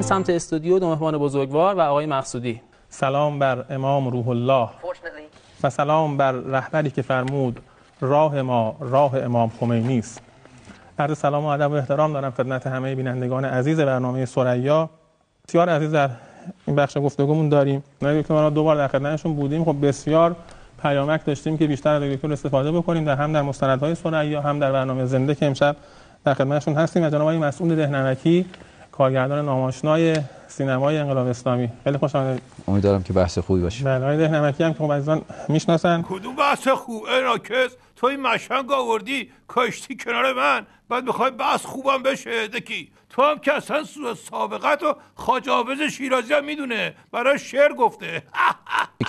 این سمت استودیو دو مهمان بزرگوار و آقای مقصودی. سلام بر امام روح الله و سلام بر رهبری که فرمود راه ما راه امام خمینی است. عرض سلام و ادب و احترام دارم خدمت همه بینندگان عزیز برنامه ثریا. بسیار عزیز در این بخش گفتگومون داریم. دکتر ما دو بار در خدمتشون بودیم. خب بسیار پیامک داشتیم که بیشتر از دکتر استفاده بکنیم هم در مستندهای ثریا هم در برنامه زنده که امشب در خدمتشون هستیم. از جناب آقای مسعود دهنمکی، کارگردان ناماشنای سینمای انقلاب اسلامی. خیلی خوش آمدید. امیدوارم که بحث خوبی باشه. بله، آقای دهنمکی هم که خب عزیزان میشناسن. کدوم بحث خوبه راکز؟ تو این مشنگ آوردی کاشتی کنار من، بعد میخوای بحث خوبم بشه. دکی تو هم که اصلا سابقت و خواج حافظ شیرازی هم میدونه، برای شعر گفته.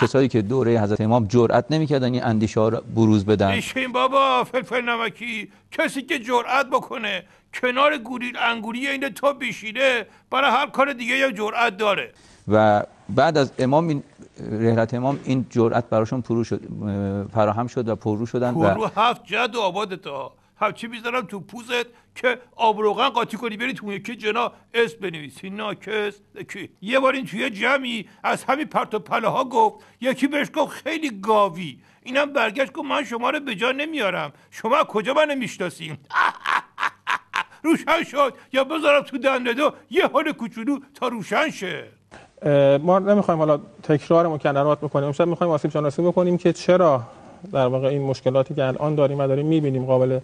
کسایی که دوره حضرت امام جرئت نمیکردن این اندیشه ها رو بروز بدن. ایشین بابا فلفل نمکی، کسی که جرأت بکنه کنار گوریل انگوری این تو بشینه، برای هر کار دیگه یا جرأت داره. و بعد از امام این رحلت امام این جرأت براشون فراهم شد و پررو شدن. پررو هفت جد و آبادتا همچی میذارم تو پوزت که آبروغن قاطی کنی بری تو یکی جنا اسم بنویسی. ناکس دکی یه بار این توی جمعی از همین پرت و پله ها گفت، یکی بهش گفت خیلی گاوی، اینم برگشت گفت من شما رو به جا نمیارم، شما کجا منو میشناسیم؟ روشن شد یا بذارم تو دنده دو یه حال کوچولو تا روشن شه. ما نمیخوایم حالا تکرار مکررات بکنیم، امشب میخوایم آسیب شناسی بکنیم که چرا در واقع این مشکلاتی که الان داریم و داریم میبینیم قابل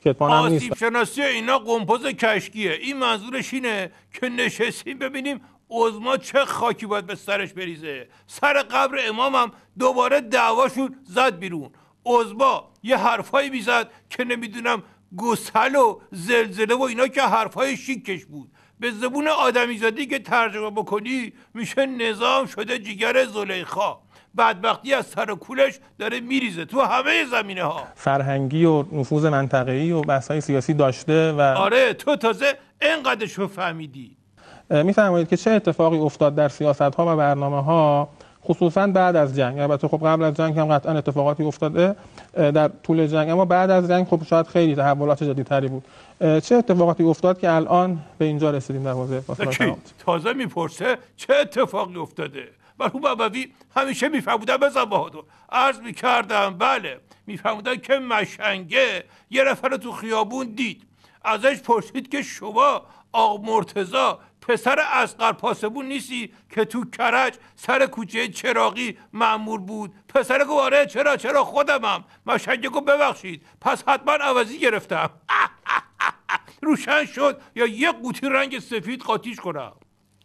کتمان هم نیست. آسیب شناسی اینا قمپوز کشکیه. این منظورش اینه که نشستیم ببینیم عظما چه خاکی باید به سرش بریزه. سر قبر امامم دوباره دعواشون زد بیرون. عظما یه حرفایی میزد که نمیدونم گسل و زلزله و اینا که حرفای شیکش بود. به زبون آدمیزادی که ترجمه بکنی میشه نظام شده جگر زلیخا. بدبختی از سر و کولش داره میریزه تو همه زمینه ها. فرهنگی و نفوذ منطقه‌ای و بحث‌های سیاسی داشته و آره تو تازه اینقدرشو فهمیدی. میفرمایید که چه اتفاقی افتاد در سیاست‌ها و برنامه‌ها خصوصا بعد از جنگ؟ البته خب قبل از جنگ هم قطعا اتفاقاتی افتاده در طول جنگ، اما بعد از جنگ خب شاید خیلی تحولات جدی‌تری بود. چه اتفاقاتی افتاد که الان به اینجا رسیدیم در حوزه فاصله؟ تازه میپرسه چه اتفاقی افتاده؟ مرحوم ابوی همیشه میفهمودن بزن بهادر. عرض میکردم بله، میفهمودن که مشنگه یه نفر تو خیابون دید، ازش پرسید که شما آقا مرتضی پسر اصغر پاسبون نیستی که تو کرج سر کوچه چراغی مأمور بود؟ پسر گفت آره چرا خودمم. مشنگه گفت ببخشید پس حتما عوضی گرفتم. روشن شد یا یه قوطی رنگ سفید قاطیش کنم.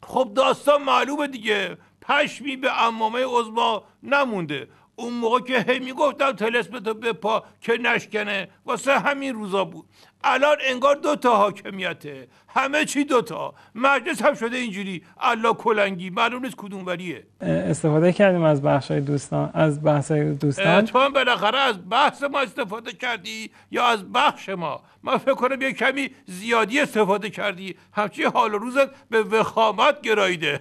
خب داستان معلومه دیگه، پشمی به عمامه عظما نمونده. اون موقع که هی میگفتم طلسمتو بپا که نشکنه، واسه همین روزا بود. الان انگار دوتا حاکمیته، همه چی دوتا. مجلس هم شده اینجوری الله کلنگی، معلوم نیست کدوم وریه. استفاده کردیم از بحث‌های دوستان، از بحث‌های دوستان. تو هم بالاخره از بحث ما استفاده کردی یا از بخش ما؟ من فکر کنم یه کمی زیادی استفاده کردی، همچی حال و روزت به وخامت گراییده.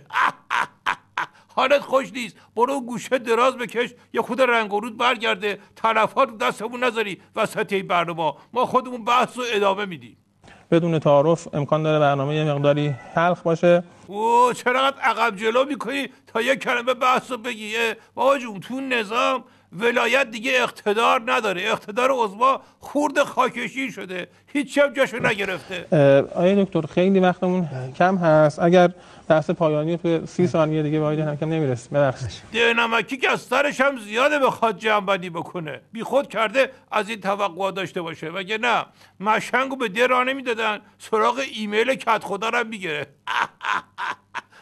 حالت خوش نیست، برو گوشه دراز بکش، یه خود رنگ و رود برگرده، تلفات دستمون نذاری وسط این برنامه. ما خودمون بحث رو ادامه میدیم. بدون تعارف امکان داره برنامه یه مقداری تلخ باشه. اوه چرا عقب جلو میکنی تا یه کلمه بحث رو بگی؟ بابا جون تو نظام ولایت دیگه اقتدار نداره، اقتدار عظما خورد خاکشی شده، هیچی هم جاشو نگرفته. آقای دکتر خیلی وقتمون کم هست، اگر بحث پایانی تو 30 ثانیه دیگه باید هم کم نمیرسیم. ببخشید. دهنمکی که از سرش هم زیاده بخواد جنبندی بکنه، بیخود کرده از این توقع داشته باشه، وگه نه مشنگو به در راه نمیدادن، سراغ ایمیل کت خدا رو میگیره.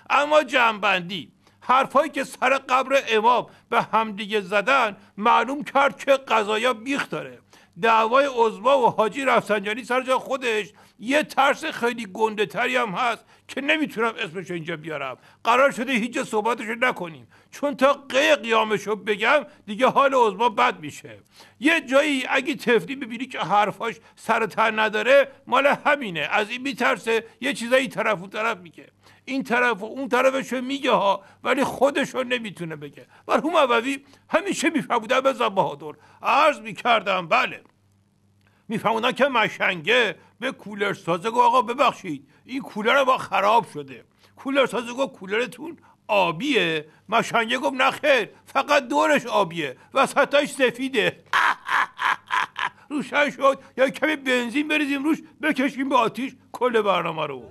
اما جنبندی حرفایی که سر قبر امام به همدیگه زدن معلوم کرد که قضایا بیخ داره. دعوای عظما و حاجی رفسنجانی سر جای خودش، یه ترس خیلی گنده تری هم هست که نمیتونم اسمشو اینجا بیارم. قرار شده هیچ صحبتشو نکنیم، چون تا قیامشو بگم دیگه حال عظما بد میشه. یه جایی اگه تفری ببینی که حرفاش سر تن نداره، مال همینه، از این میترسه، یه چیزایی طرف و طرف میگه، این طرف و اون طرفشو میگه ها، ولی خودشو نمیتونه بگه. مرحوم ابوی همیشه میفهمودن بزن بهادر. عرض میکردم بله، میفهموندن که مشنگه به کولر سازه گفت آقا ببخشید این کولر ما خراب شده. کولر سازه گفت کولرتون آبیه؟ مشنگه گفت نه خیر، فقط دورش آبیه وسطش سفیده. روشن شد یا کمی بنزین بریزیم روش بکشیم به آتیش کل برنامه رو.